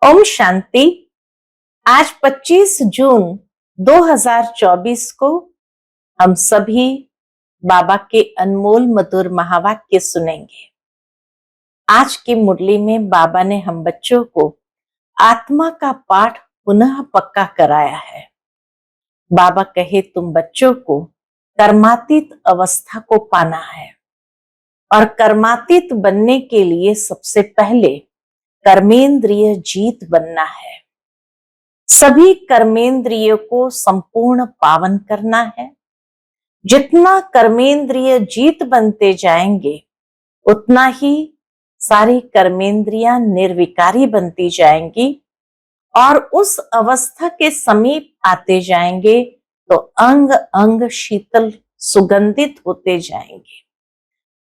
ओम शांति। आज 25 जून 2024 को हम सभी बाबा के अनमोल मधुर महावाक्य सुनेंगे। आज की मुरली में बाबा ने हम बच्चों को आत्मा का पाठ पुनः पक्का कराया है। बाबा कहे तुम बच्चों को कर्मातीत अवस्था को पाना है और कर्मातीत बनने के लिए सबसे पहले कर्मेंद्रिय जीत बनना है। सभी कर्मेंद्रियों को संपूर्ण पावन करना है। जितना कर्मेंद्रिय जीत बनते जाएंगे उतना ही सारी कर्मेंद्रियां निर्विकारी बनती जाएंगी और उस अवस्था के समीप आते जाएंगे तो अंग अंग शीतल सुगंधित होते जाएंगे।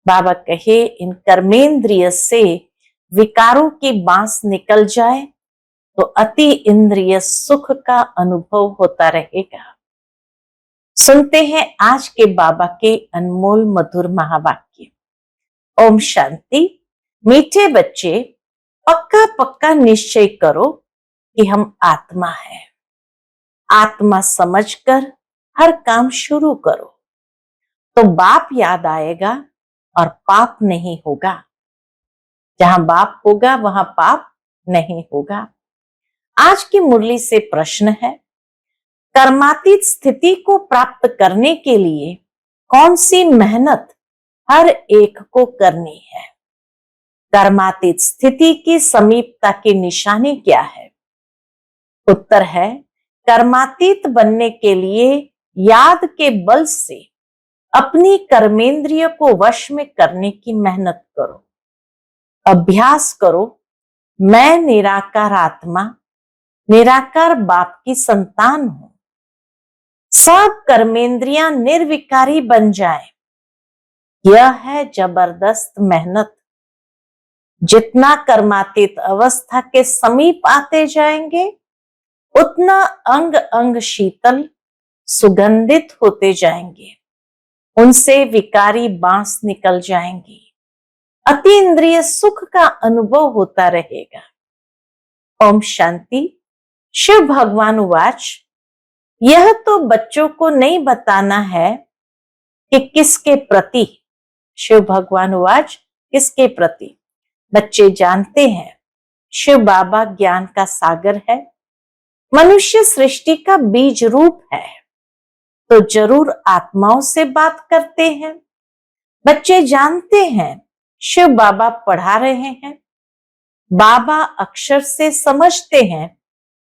बाबा कहे इन कर्मेंद्रिय से विकारों की बांस निकल जाए तो अति इंद्रिय सुख का अनुभव होता रहेगा। सुनते हैं आज के बाबा के अनमोल मधुर महावाक्य। ओम शांति। मीठे बच्चे, पक्का पक्का निश्चय करो कि हम आत्मा है। आत्मा समझकर हर काम शुरू करो तो बाप याद आएगा और पाप नहीं होगा। जहां बाप होगा वहां पाप नहीं होगा। आज की मुरली से प्रश्न है, कर्मातीत स्थिति को प्राप्त करने के लिए कौन सी मेहनत हर एक को करनी है? कर्मातीत स्थिति की समीपता की निशानी क्या है? उत्तर है, कर्मातीत बनने के लिए याद के बल से अपनी कर्मेंद्रिय को वश में करने की मेहनत करो। अभ्यास करो, मैं निराकार आत्मा निराकार बाप की संतान हूं। सब कर्मेंद्रियां निर्विकारी बन जाए, यह है जबरदस्त मेहनत। जितना कर्मातीत अवस्था के समीप आते जाएंगे उतना अंग अंग शीतल सुगंधित होते जाएंगे। उनसे विकारी बांस निकल जाएंगी। अति इंद्रिय सुख का अनुभव होता रहेगा। ओम शांति। शिव भगवान उवाच, यह तो बच्चों को नहीं बताना है कि किसके प्रति। शिव भगवान उवाच, किसके प्रति? बच्चे जानते हैं शिव बाबा ज्ञान का सागर है, मनुष्य सृष्टि का बीज रूप है, तो जरूर आत्माओं से बात करते हैं। बच्चे जानते हैं शिव बाबा पढ़ा रहे हैं। बाबा अक्षर से समझते हैं,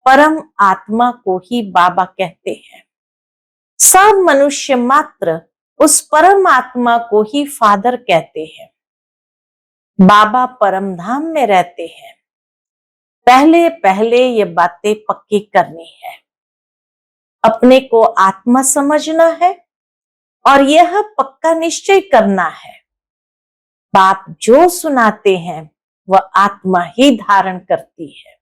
परम आत्मा को ही बाबा कहते हैं। सब मनुष्य मात्र उस परम आत्मा को ही फादर कहते हैं। बाबा परम धाम में रहते हैं। पहले पहले ये बातें पक्की करनी है। अपने को आत्मा समझना है और यह पक्का निश्चय करना है, बाप जो सुनाते हैं वह आत्मा ही धारण करती है।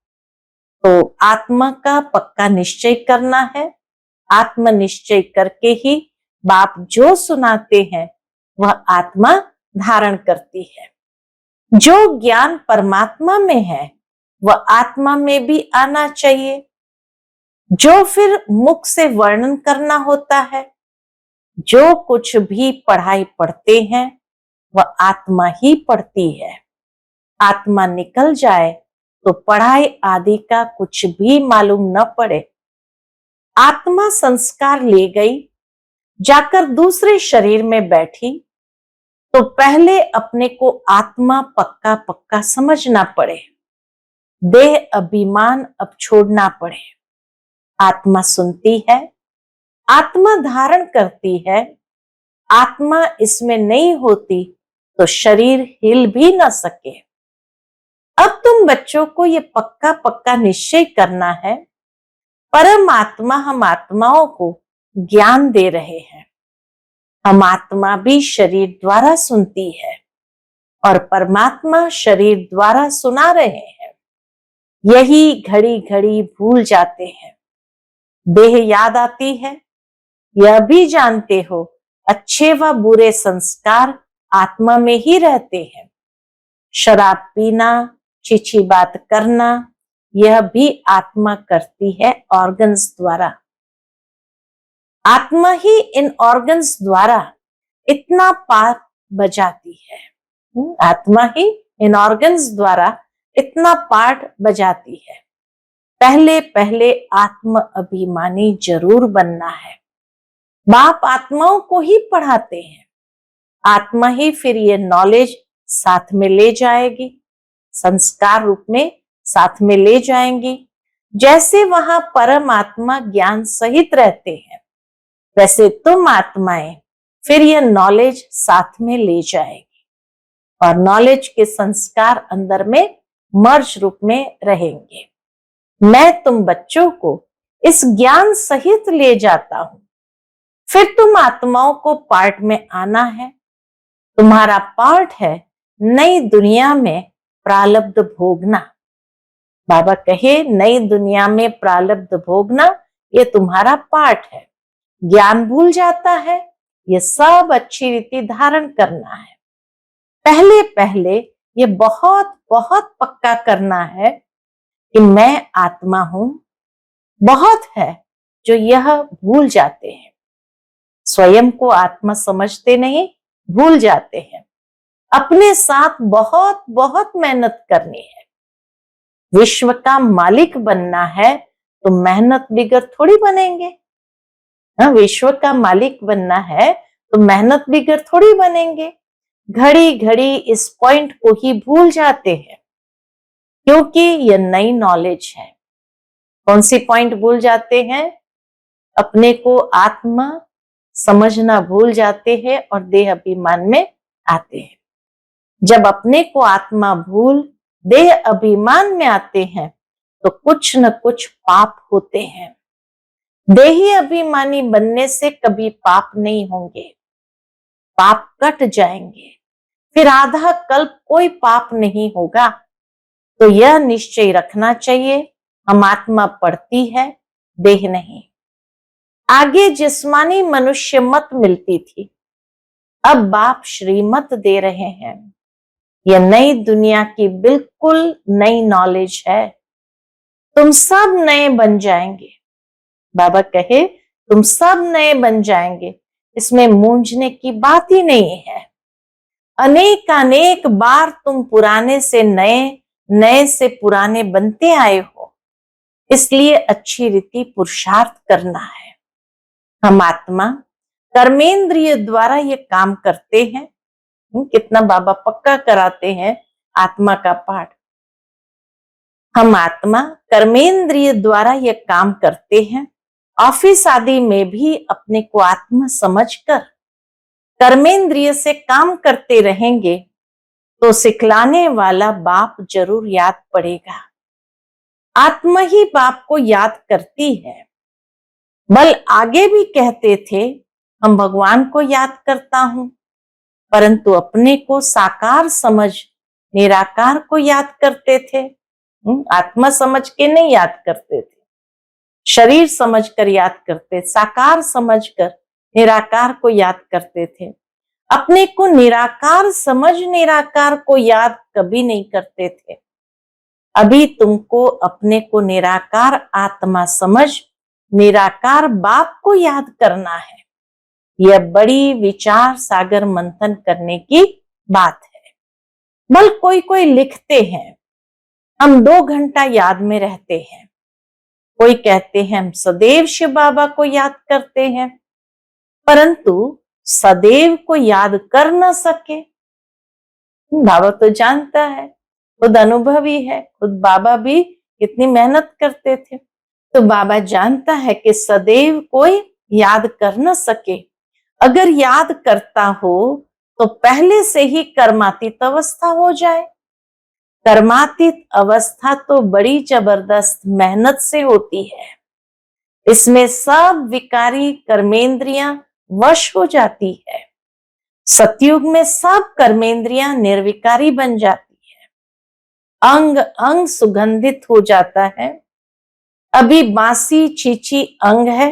तो आत्मा का पक्का निश्चय करना है। आत्म निश्चय करके ही बाप जो सुनाते हैं वह आत्मा धारण करती है। जो ज्ञान परमात्मा में है वह आत्मा में भी आना चाहिए। जो फिर मुख से वर्णन करना होता है, जो कुछ भी पढ़ाई पढ़ते हैं वह आत्मा ही पढ़ती है। आत्मा निकल जाए तो पढ़ाई आदि का कुछ भी मालूम न पड़े। आत्मा संस्कार ले गई, जाकर दूसरे शरीर में बैठी, तो पहले अपने को आत्मा पक्का पक्का समझना पड़े। देह अभिमान अब छोड़ना पड़े। आत्मा सुनती है, आत्मा धारण करती है। आत्मा इसमें नहीं होती तो शरीर हिल भी न सके। अब तुम बच्चों को ये पक्का पक्का निश्चय करना है, परमात्मा हम आत्माओं को ज्ञान दे रहे हैं। हम आत्मा भी शरीर द्वारा सुनती है और परमात्मा शरीर द्वारा सुना रहे हैं। यही घड़ी घड़ी भूल जाते हैं। देह याद आती है। यह भी जानते हो अच्छे व बुरे संस्कार आत्मा में ही रहते हैं। शराब पीना, छिछी बात करना, यह भी आत्मा करती है ऑर्गन्स द्वारा। आत्मा ही इन ऑर्गन्स द्वारा इतना पाठ बजाती है। आत्मा ही इन ऑर्गन्स द्वारा इतना पाठ बजाती है। पहले पहले आत्म अभिमानी जरूर बनना है। बाप आत्माओं को ही पढ़ाते हैं। आत्मा ही फिर ये नॉलेज साथ में ले जाएगी, संस्कार रूप में साथ में ले जाएंगी। जैसे वहां परमात्मा ज्ञान सहित रहते हैं, वैसे तुम आत्माएं फिर यह नॉलेज साथ में ले जाएगी और नॉलेज के संस्कार अंदर में मर्ज रूप में रहेंगे। मैं तुम बच्चों को इस ज्ञान सहित ले जाता हूं। फिर तुम आत्माओं को पार्ट में आना है। तुम्हारा पार्ट है नई दुनिया में प्रारब्ध भोगना। बाबा कहे नई दुनिया में प्रारब्ध भोगना ये तुम्हारा पार्ट है। ज्ञान भूल जाता है, ये सब अच्छी रीति धारण करना है। पहले पहले ये बहुत बहुत पक्का करना है कि मैं आत्मा हूं। बहुत है जो यह भूल जाते हैं, स्वयं को आत्मा समझते नहीं, भूल जाते हैं। अपने साथ बहुत बहुत मेहनत करनी है। विश्व का मालिक बनना है तो मेहनत बिगर थोड़ी बनेंगे। विश्व का मालिक बनना है तो मेहनत बिगर थोड़ी बनेंगे। घड़ी घड़ी इस पॉइंट को ही भूल जाते हैं, क्योंकि यह नई नॉलेज है। कौन सी पॉइंट भूल जाते हैं? अपने को आत्मा समझना भूल जाते हैं और देह अभिमान में आते हैं। जब अपने को आत्मा भूल देह अभिमान में आते हैं तो कुछ न कुछ पाप होते हैं। देही अभिमानी बनने से कभी पाप नहीं होंगे, पाप कट जाएंगे। फिर आधा कल्प कोई पाप नहीं होगा। तो यह निश्चय रखना चाहिए, हम आत्मा पढ़ती है, देह नहीं। आगे जिस्मानी मनुष्य मत मिलती थी, अब बाप श्रीमत दे रहे हैं। यह नई दुनिया की बिल्कुल नई नॉलेज है। तुम सब नए बन जाएंगे। बाबा कहे तुम सब नए बन जाएंगे, इसमें मूंझने की बात ही नहीं है। अनेक अनेक बार तुम पुराने से नए, नए से पुराने बनते आए हो, इसलिए अच्छी रीति पुरुषार्थ करना है। हम आत्मा कर्मेंद्रिय द्वारा ये काम करते हैं। कितना बाबा पक्का कराते हैं आत्मा का पाठ। हम आत्मा कर्मेंद्रिय द्वारा ये काम करते हैं। ऑफिस आदि में भी अपने को आत्मा समझकर कर्मेंद्रिय से काम करते रहेंगे तो सिखलाने वाला बाप जरूर याद पड़ेगा। आत्मा ही बाप को याद करती है। बल आगे भी कहते थे हम भगवान को याद करता हूं, परंतु अपने को साकार समझ निराकार को याद करते थे। आत्मा समझ के नहीं याद करते थे, शरीर समझकर याद करते, साकार समझकर निराकार को याद करते थे। अपने को निराकार समझ निराकार को याद कभी नहीं करते थे। अभी तुमको अपने को निराकार आत्मा समझ निराकार बाप को याद करना है। यह बड़ी विचार सागर मंथन करने की बात है। बल कोई कोई लिखते हैं हम 2 घंटा याद में रहते हैं। कोई कहते हैं हम सदैव शिव बाबा को याद करते हैं, परंतु सदैव को याद कर न सके। बाबा तो जानता है, खुद अनुभवी है, खुद बाबा भी कितनी मेहनत करते थे। तो बाबा जानता है कि सदैव कोई याद कर न सके। अगर याद करता हो तो पहले से ही कर्मातीत अवस्था हो जाए। कर्मातीत अवस्था तो बड़ी जबरदस्त मेहनत से होती है। इसमें सब विकारी कर्मेंद्रियां वश हो जाती है। सतयुग में सब कर्मेंद्रियां निर्विकारी बन जाती है। अंग अंग सुगंधित हो जाता है। अभी बासी छीछी अंग है,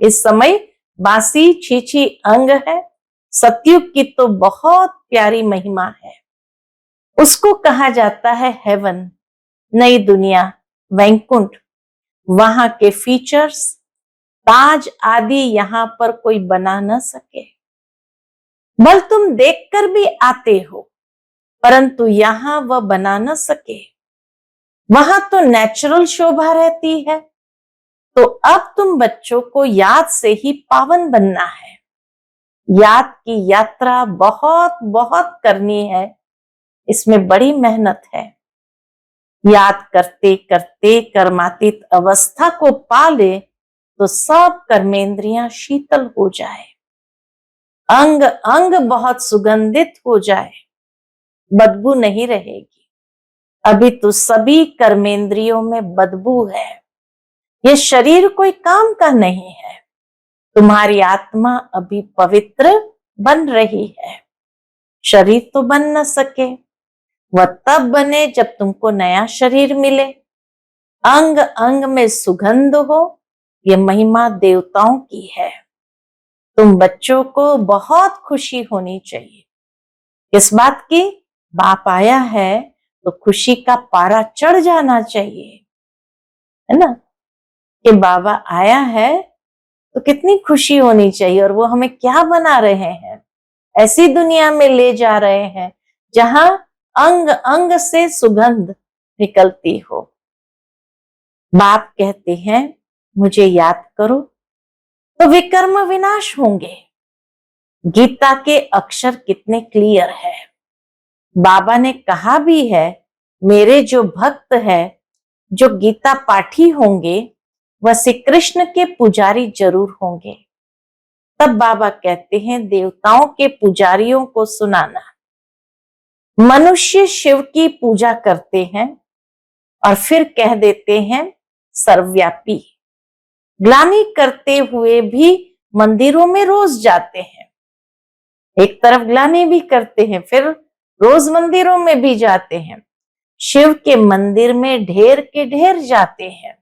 इस समय बासी छीछी अंग है। सतयुग की तो बहुत प्यारी महिमा है, उसको कहा जाता है हेवन। नई दुनिया, वैकुंठ, वहां के फीचर्स, ताज आदि यहाँ पर कोई बना न सके। बल तुम देखकर भी आते हो, परंतु यहाँ वह बना न सके। वहां तो नेचुरल शोभा रहती है। तो अब तुम बच्चों को याद से ही पावन बनना है। याद की यात्रा बहुत बहुत करनी है, इसमें बड़ी मेहनत है। याद करते करते कर्मातीत अवस्था को पा ले तो सब कर्मेंद्रियां शीतल हो जाए, अंग अंग बहुत सुगंधित हो जाए, बदबू नहीं रहेगी। अभी तो सभी कर्मेंद्रियों में बदबू है। ये शरीर कोई काम का नहीं है। तुम्हारी आत्मा अभी पवित्र बन रही है। शरीर तो बन न सके, वह तब बने जब तुमको नया शरीर मिले, अंग अंग में सुगंध हो। ये महिमा देवताओं की है। तुम बच्चों को बहुत खुशी होनी चाहिए। किस बात की? बाप आया है तो खुशी का पारा चढ़ जाना चाहिए, है ना? कि बाबा आया है तो कितनी खुशी होनी चाहिए। और वो हमें क्या बना रहे हैं? ऐसी दुनिया में ले जा रहे हैं जहां अंग अंग से सुगंध निकलती हो। बाप कहते हैं मुझे याद करो तो विकर्म विनाश होंगे। गीता के अक्षर कितने क्लियर है। बाबा ने कहा भी है, मेरे जो भक्त है, जो गीता पाठी होंगे, वह श्री कृष्ण के पुजारी जरूर होंगे। तब बाबा कहते हैं देवताओं के पुजारियों को सुनाना। मनुष्य शिव की पूजा करते हैं और फिर कह देते हैं सर्वव्यापी। ग्लानि करते हुए भी मंदिरों में रोज जाते हैं। एक तरफ ग्लानि भी करते हैं, फिर रोज मंदिरों में भी जाते हैं। शिव के मंदिर में ढेर के ढेर जाते हैं।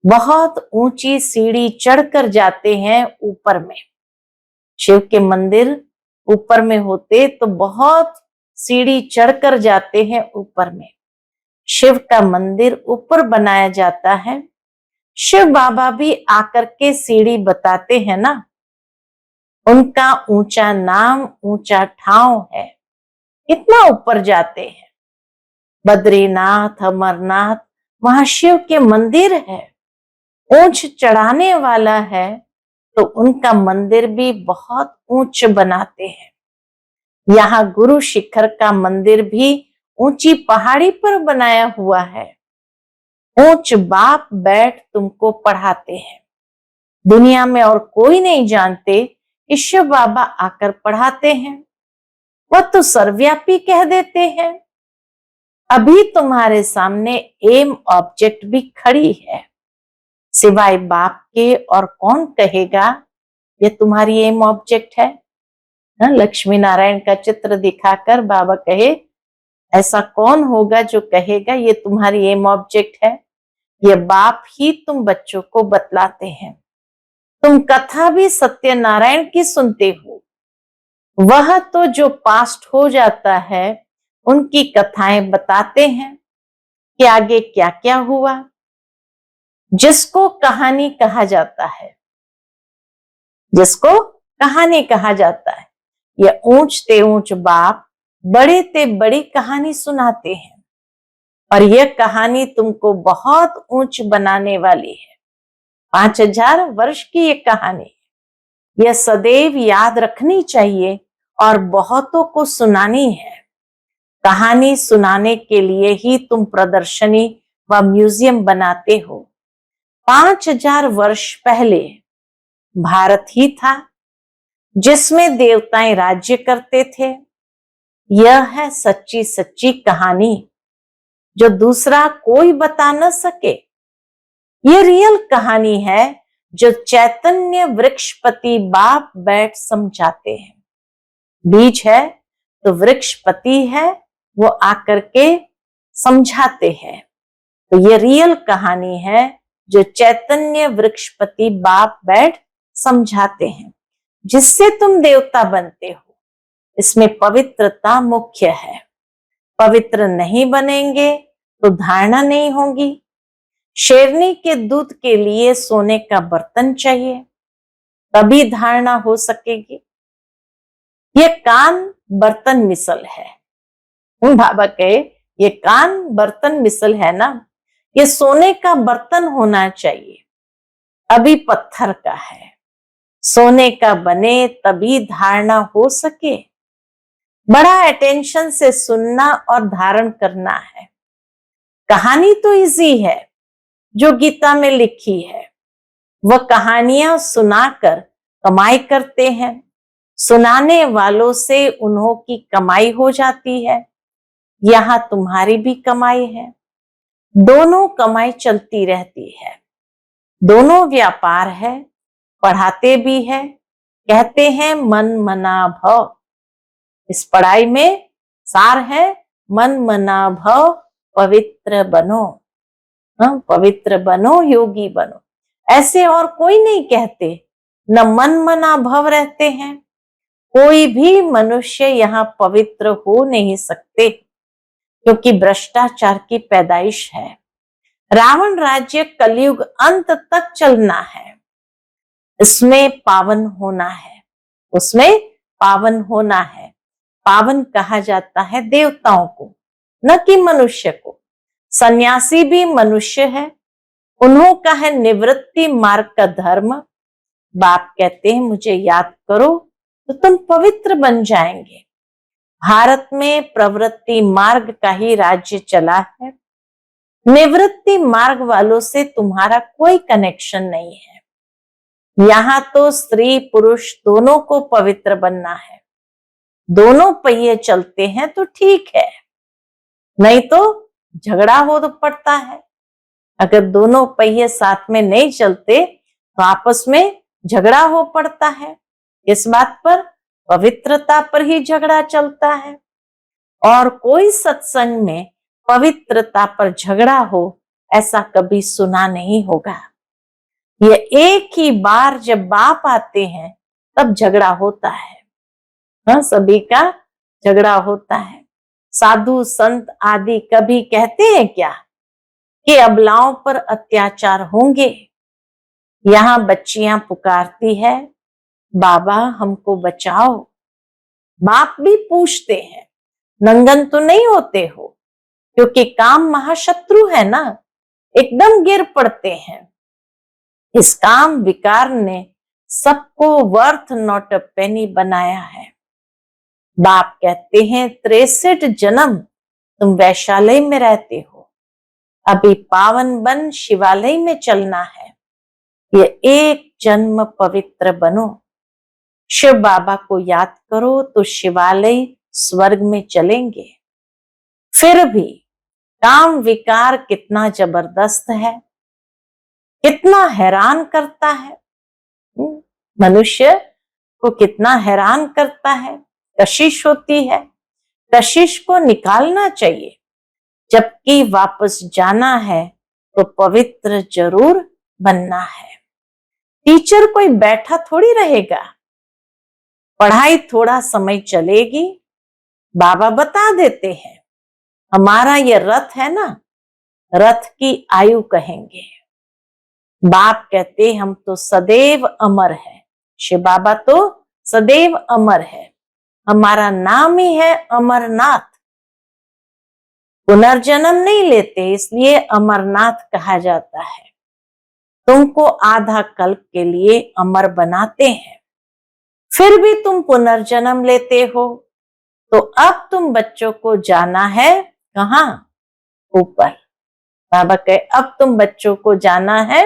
बहुत ऊंची सीढ़ी चढ़कर जाते हैं ऊपर में। शिव के मंदिर ऊपर में होते तो बहुत सीढ़ी चढ़कर जाते हैं ऊपर में। शिव का मंदिर ऊपर बनाया जाता है। शिव बाबा भी आकर के सीढ़ी बताते हैं ना। उनका ऊंचा नाम, ऊंचा ठाव है। इतना ऊपर जाते हैं। बद्रीनाथ, अमरनाथ, वहां शिव के मंदिर है। ऊंच चढ़ाने वाला है तो उनका मंदिर भी बहुत ऊंच बनाते हैं। यहाँ गुरु शिखर का मंदिर भी ऊंची पहाड़ी पर बनाया हुआ है। ऊंच बाप बैठ तुमको पढ़ाते हैं। दुनिया में और कोई नहीं जानते कि शिव बाबा आकर पढ़ाते हैं। वह तो सर्वव्यापी कह देते हैं। अभी तुम्हारे सामने एम ऑब्जेक्ट भी खड़ी है। सिवाय बाप के और कौन कहेगा ये तुम्हारी एम ऑब्जेक्ट है? लक्ष्मी नारायण का चित्र दिखाकर बाबा कहे ऐसा कौन होगा जो कहेगा ये तुम्हारी एम ऑब्जेक्ट है? ये बाप ही तुम बच्चों को बतलाते हैं। तुम कथा भी सत्यनारायण की सुनते हो। वह तो जो पास्ट हो जाता है उनकी कथाएं बताते हैं कि आगे क्या क्या हुआ, जिसको कहानी कहा जाता है। जिसको कहानी कहा जाता है। ये ऊंच ते ऊंच बाप बड़े ते बड़ी कहानी सुनाते हैं। और यह कहानी तुमको बहुत ऊंच बनाने वाली है। 5000 वर्ष की ये कहानी, यह सदैव याद रखनी चाहिए और बहुतों को सुनानी है। कहानी सुनाने के लिए ही तुम प्रदर्शनी व म्यूजियम बनाते हो। 5000 वर्ष पहले भारत ही था जिसमें देवताएं राज्य करते थे। यह है सच्ची सच्ची कहानी जो दूसरा कोई बता न सके। ये रियल कहानी है जो चैतन्य वृक्षपति बाप बैठ समझाते हैं। बीज है तो वृक्षपति है, वो आकर के समझाते हैं। तो ये रियल कहानी है जो चैतन्य वृक्षपति बाप बैठ समझाते हैं, जिससे तुम देवता बनते हो। इसमें पवित्रता मुख्य है। पवित्र नहीं बनेंगे तो धारणा नहीं होगी। शेरनी के दूध के लिए सोने का बर्तन चाहिए, तभी धारणा हो सकेगी। ये कान बर्तन मिसल है। बाबा कहे ये कान बर्तन मिसल है ना, ये सोने का बर्तन होना चाहिए, अभी पत्थर का है। सोने का बने तभी धारणा हो सके। बड़ा अटेंशन से सुनना और धारण करना है। कहानी तो इजी है जो गीता में लिखी है, वह कहानियां सुनाकर कमाई करते हैं, सुनाने वालों से उन्हों की कमाई हो जाती है। यहां तुम्हारी भी कमाई है, दोनों कमाई चलती रहती है, दोनों व्यापार है, पढ़ाते भी है। कहते हैं मन मना भव, इस पढ़ाई में सार है मन मना भव, पवित्र बनो। पवित्र बनो, योगी बनो। ऐसे और कोई नहीं कहते, न मन मना भव रहते हैं। कोई भी मनुष्य यहाँ पवित्र हो नहीं सकते, क्योंकि भ्रष्टाचार की पैदाइश है। रावण राज्य कलयुग अंत तक चलना है, इसमें पावन होना है, उसमें पावन होना है। पावन कहा जाता है देवताओं को, न कि मनुष्य को। सन्यासी भी मनुष्य है, उन्हों का है निवृत्ति मार्ग का धर्म। बाप कहते हैं मुझे याद करो तो तुम पवित्र बन जाएंगे। भारत में प्रवृत्ति मार्ग का ही राज्य चला है, निवृत्ति मार्ग वालों से तुम्हारा कोई कनेक्शन नहीं है। यहाँ तो स्त्री पुरुष दोनों को पवित्र बनना है। दोनों पहिए चलते हैं तो ठीक है, नहीं तो झगड़ा हो तो पड़ता है। अगर दोनों पहिए साथ में नहीं चलते तो आपस में झगड़ा हो पड़ता है। इस बात पर, पवित्रता पर ही झगड़ा चलता है। और कोई सत्संग में पवित्रता पर झगड़ा हो ऐसा कभी सुना नहीं होगा। ये एक ही बार जब बाप आते हैं तब झगड़ा होता है। हाँ, सभी का झगड़ा होता है। साधु संत आदि कभी कहते हैं क्या कि अबलाओं पर अत्याचार होंगे? यहाँ बच्चियां पुकारती है बाबा हमको बचाओ। बाप भी पूछते हैं नंगन तो नहीं होते हो, क्योंकि काम महाशत्रु है ना, एकदम गिर पड़ते हैं। इस काम विकार ने सबको वर्थ नॉट अ पेनी बनाया है। बाप कहते हैं 63 जन्म तुम वैशाली में रहते हो, अभी पावन बन शिवालय में चलना है। ये एक जन्म पवित्र बनो। शिव बाबा को याद करो तो शिवालय स्वर्ग में चलेंगे। फिर भी काम विकार कितना जबरदस्त है, कितना हैरान करता है। मनुष्य को कितना हैरान करता है। कशिश होती है, कशिश को निकालना चाहिए। जबकि वापस जाना है तो पवित्र जरूर बनना है। टीचर कोई बैठा थोड़ी रहेगा, पढ़ाई थोड़ा समय चलेगी। बाबा बता देते हैं हमारा ये रथ है ना, रथ की आयु कहेंगे। बाप कहते हम तो सदैव अमर है। शिव बाबा तो सदैव अमर है, हमारा नाम ही है अमरनाथ। पुनर्जन्म नहीं लेते, इसलिए अमरनाथ कहा जाता है। तुमको आधा कल्प के लिए अमर बनाते हैं, फिर भी तुम पुनर्जन्म लेते हो। तो अब तुम बच्चों को जाना है कहाँ? ऊपर। बाबा कहे अब तुम बच्चों को जाना है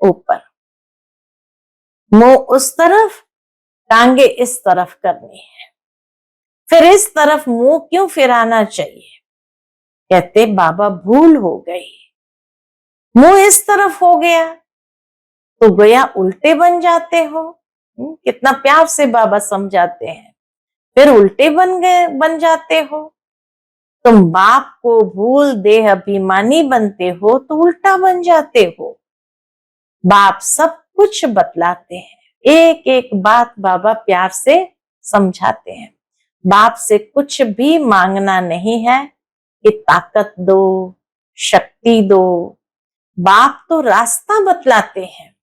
ऊपर। मुंह उस तरफ, टांगे इस तरफ करनी है। फिर इस तरफ मुंह क्यों फिराना चाहिए? कहते बाबा भूल हो गई, मुंह इस तरफ हो गया तो गोया उल्टे बन जाते हो। कितना प्यार से बाबा समझाते हैं। फिर उल्टे बन जाते हो। तुम बाप को भूल देह अभिमानी बनते हो तो उल्टा बन जाते हो। बाप सब कुछ बतलाते हैं, एक एक बात बाबा प्यार से समझाते हैं। बाप से कुछ भी मांगना नहीं है कि ताकत दो, शक्ति दो। बाप तो रास्ता बतलाते हैं,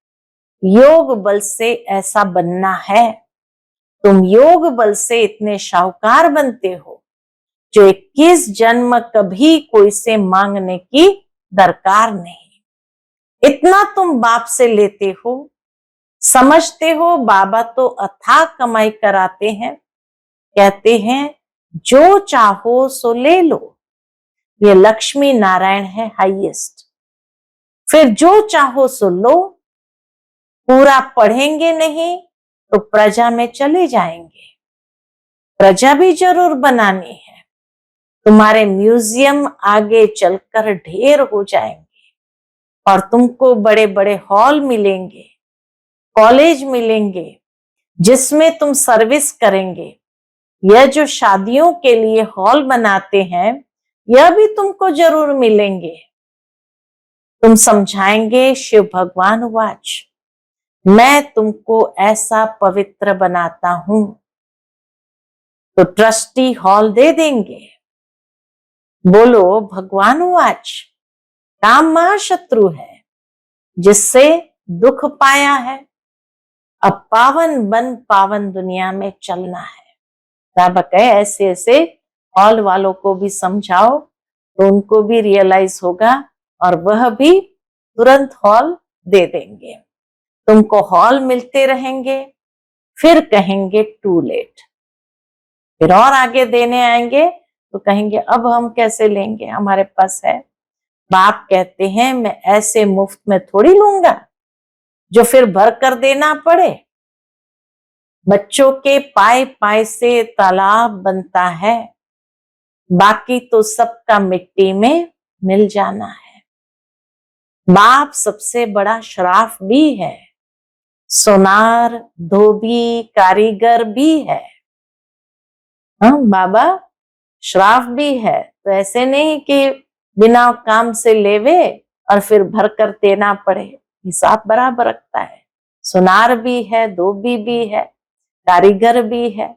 योग बल से ऐसा बनना है। तुम योग बल से इतने शाहूकार बनते हो जो 21 जन्म कभी कोई से मांगने की दरकार नहीं। इतना तुम बाप से लेते हो, समझते हो बाबा तो अथाह कमाई कराते हैं, कहते हैं जो चाहो सो ले लो। ये लक्ष्मी नारायण है हाईएस्ट। फिर जो चाहो सो लो, पूरा पढ़ेंगे नहीं तो प्रजा में चले जाएंगे। प्रजा भी जरूर बनानी है। तुम्हारे म्यूजियम आगे चलकर ढेर हो जाएंगे और तुमको बड़े बड़े हॉल मिलेंगे, कॉलेज मिलेंगे जिसमें तुम सर्विस करेंगे। यह जो शादियों के लिए हॉल बनाते हैं, यह भी तुमको जरूर मिलेंगे। तुम समझाएंगे शिव भगवान वाच, मैं तुमको ऐसा पवित्र बनाता हूं, तो ट्रस्टी हॉल दे देंगे। बोलो भगवान वाच, काम महाशत्रु है जिससे दुख पाया है। अब पावन बन पावन दुनिया में चलना है। बाबा कहे ऐसे ऐसे हॉल वालों को भी समझाओ तो उनको भी रियलाइज होगा और वह भी तुरंत हॉल दे देंगे। तुमको हॉल मिलते रहेंगे, फिर कहेंगे टू लेट। फिर और आगे देने आएंगे तो कहेंगे अब हम कैसे लेंगे, हमारे पास है। बाप कहते हैं मैं ऐसे मुफ्त में थोड़ी लूंगा जो फिर भर कर देना पड़े। बच्चों के पाए पाए से तालाब बनता है, बाकी तो सबका मिट्टी में मिल जाना है। बाप सबसे बड़ा शराफ भी है, सोनार धोबी कारीगर भी है। हाँ बाबा श्राफ भी है, तो ऐसे नहीं कि बिना काम से लेवे और फिर भर कर देना पड़े। हिसाब बराबर रखता है। सुनार भी है, धोबी भी है, कारीगर भी है।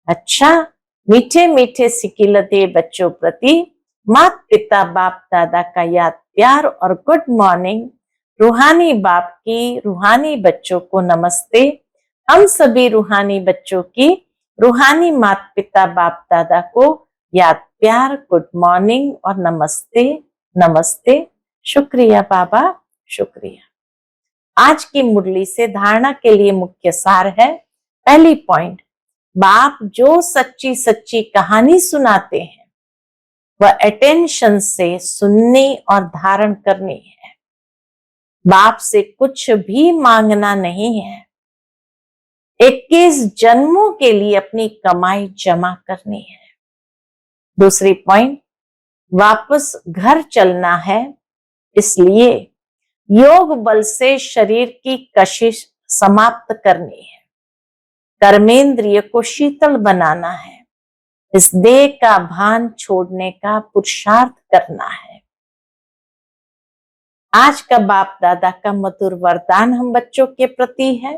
अच्छा, मीठे मीठे सिकिलते बच्चों प्रति माता पिता बाप दादा का याद प्यार और गुड मॉर्निंग। रूहानी बाप की रूहानी बच्चों को नमस्ते। हम सभी रूहानी बच्चों की रूहानी माता पिता बाप दादा को याद प्यार, गुड मॉर्निंग और नमस्ते नमस्ते। शुक्रिया बाबा, शुक्रिया। आज की मुरली से धारणा के लिए मुख्य सार है। पहली पॉइंट, बाप जो सच्ची सच्ची कहानी सुनाते हैं वह अटेंशन से सुननी और धारण करनी है। बाप से कुछ भी मांगना नहीं है। 21 जन्मों के लिए अपनी कमाई जमा करनी है। दूसरी पॉइंट, वापस घर चलना है, इसलिए योग बल से शरीर की कशिश समाप्त करनी है। कर्मेंद्रिय को शीतल बनाना है। इस देह का भान छोड़ने का पुरुषार्थ करना है। आज का बाप दादा का मधुर वरदान हम बच्चों के प्रति है।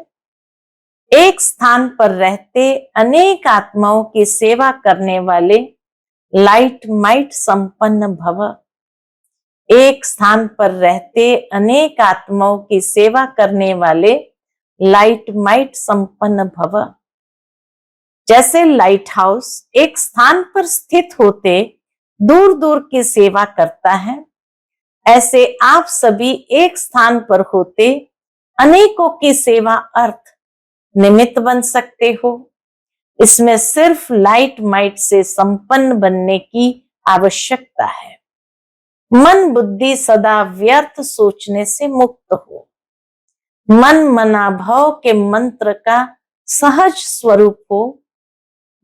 एक स्थान पर रहते अनेक आत्माओं की सेवा करने वाले लाइट माइट संपन्न भव। एक स्थान पर रहते अनेक आत्माओं की सेवा करने वाले लाइट माइट संपन्न भव। जैसे लाइट हाउस एक स्थान पर स्थित होते दूर दूर की सेवा करता है, ऐसे आप सभी एक स्थान पर होते अनेकों की सेवा अर्थ निमित्त बन सकते हो। इसमें सिर्फ लाइट माइट से संपन्न बनने की आवश्यकता है। मन बुद्धि सदा व्यर्थ सोचने से मुक्त हो। मन मनाभव के मंत्र का सहज स्वरूप हो।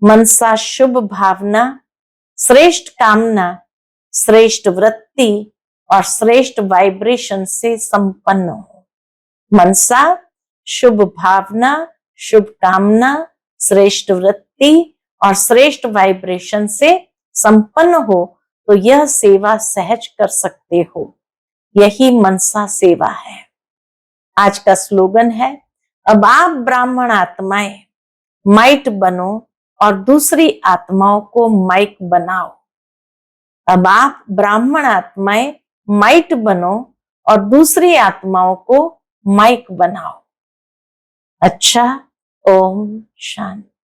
मनसा शुभ भावना, श्रेष्ठ कामना, श्रेष्ठ वृत्ति और श्रेष्ठ वाइब्रेशन से संपन्न हो। मनसा शुभ भावना, शुभ कामना, श्रेष्ठ वृत्ति और श्रेष्ठ वाइब्रेशन से संपन्न हो तो यह सेवा सहज कर सकते हो। यही मनसा सेवा है। आज का स्लोगन है, अब आप ब्राह्मण आत्माएं माइट बनो और दूसरी आत्माओं को माइक बनाओ। अब आप ब्राह्मण आत्माएं माइट बनो और दूसरी आत्माओं को माइक बनाओ। अच्छा, ओम शांति।